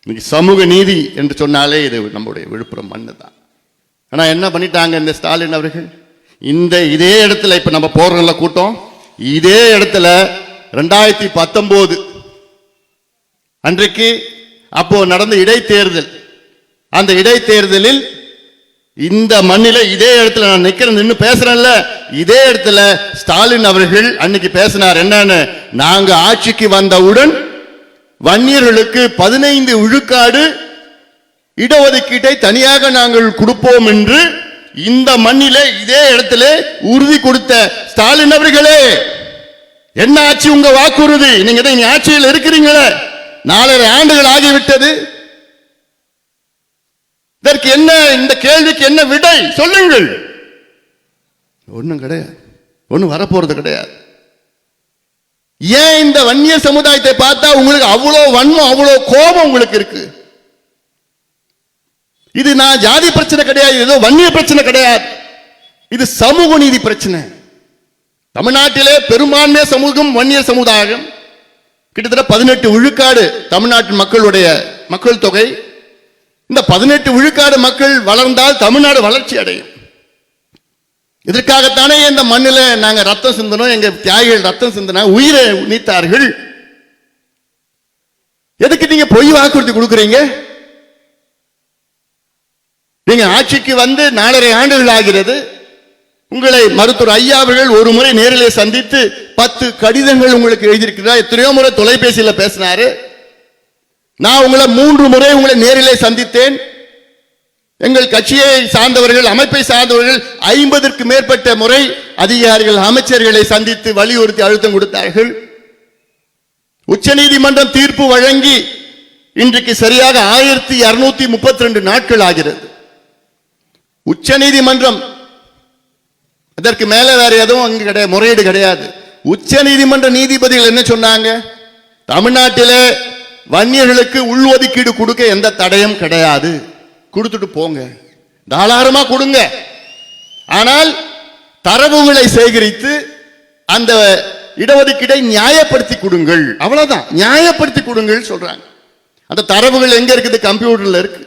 இன்னைக்கு சமூக நீதி என்று சொன்னாலே இது நம்முடைய விழுப்புரம் மண்ணு தான். ஆனா என்ன பண்ணிட்டாங்க இந்த ஸ்டாலின் அவர்கள்? இதே இடத்துல இப்ப நம்ம போறோம்ல கூட்டம், இதே இடத்துல 2019 அன்றைக்கு அப்போ நடந்த இடைத்தேர்தல், அந்த இடைத்தேர்தலில் இந்த மண்ணில இதே இடத்துல நான் நின்னு பேசுறேன்ல, இதே இடத்துல ஸ்டாலின் அவர்கள் அன்னைக்கு பேசினார். என்னன்னு, நாங்க ஆட்சிக்கு வந்தவுடன் வன்னியர்களுக்கு 15 விழுக்காடு இடஒதுக்கீட்டை தனியாக நாங்கள் கொடுப்போம் என்று இந்த மண்ணிலே இதே இடத்துல உறுதி கொடுத்த ஸ்டாலின் அவர்களே, என்ன ஆட்சி உங்க வாக்குறுதி? நீங்க ஆட்சியில் இருக்கிறீங்களே, 4.5 ஆண்டுகள் ஆகிவிட்டது. இதற்கு என்ன, இந்த கேள்விக்கு என்ன விடை சொல்லுங்கள்? ஒண்ணும் கிடையாது, ஒண்ணும் வரப்போறது கிடையாது. ஏன் இந்த வன்னிய சமுதாயத்தை பார்த்தா உங்களுக்கு அவ்வளவு வன்மம், அவ்வளவு கோபம் உங்களுக்கு இருக்கு? இது நான் ஜாதி பிரச்சனை கிடையாது, ஏதோ வன்னிய பிரச்சனை கிடையாது, இது சமூக நீதி பிரச்சனை. தமிழ்நாட்டிலே பெரும்பான்மை சமூகம் வன்னிய சமுதாயம், கிட்டத்தட்ட 18 விழுக்காடு தமிழ்நாட்டின் மக்களுடைய மக்கள் தொகை. இந்த 18 விழுக்காடு மக்கள் வளர்ந்தால் தமிழ்நாடு வளர்ச்சி அடையும். இதற்காகத்தானே இந்த மண்ணில் நாங்க ரத்தம் சிந்தனோம், எங்க தியாகிகள் ரத்தம் சிந்தன உயிரை நீத்தார்கள். எதுக்கு நீங்க பொய் வாக்குறுதி கொடுக்குறீங்க? நீங்க ஆட்சிக்கு வந்து 4.5 ஆண்டுகள் ஆகிறது. உங்களை மருத்துவர் ஐயா அவர்கள் ஒரு முறை நேரிலே சந்தித்து 10 கடிதங்கள் உங்களுக்கு எழுதியிருக்கிறார். எத்தனையோ முறை தொலைபேசியில் பேசினாரு. நான் உங்களை 3 முறை உங்களை நேரிலே சந்தித்தேன். எங்கள் கட்சியை சார்ந்தவர்கள், அமைப்பை சார்ந்தவர்கள் 50ற்கு மேற்பட்ட முறை அதிகாரிகள், அமைச்சர்களை சந்தித்து வலியுறுத்தி அழுத்தம் கொடுத்தார்கள். உச்சநீதிமன்றம் தீர்ப்பு வழங்கி இன்றைக்கு சரியாக 1232 நாட்கள் ஆகிறது. உச்சநீதிமன்றம், அதற்கு மேல வேற எதுவும் அங்கு கிடையாது, முறையீடு கிடையாது. உச்சநீதிமன்ற நீதிபதிகள் என்ன சொன்னாங்க? தமிழ்நாட்டிலே வன்னியர்களுக்கு உள்ஒதுக்கீடு கொடுக்க எந்த தடையும் கிடையாது, கொடுத்துட்டு போங்க, தாராளமா கொடுங்க. ஆனால் தரவுகளை சேகரித்து அந்த இடஒதுக்கீடை நியாயப்படுத்தி கொடுங்கள், அவ்வளவுதான், நியாயப்படுத்தி கொடுங்கள் சொல்றாங்க. அந்த தரவுகள் எங்க இருக்குது? கம்ப்யூட்டர்ல இருக்கு.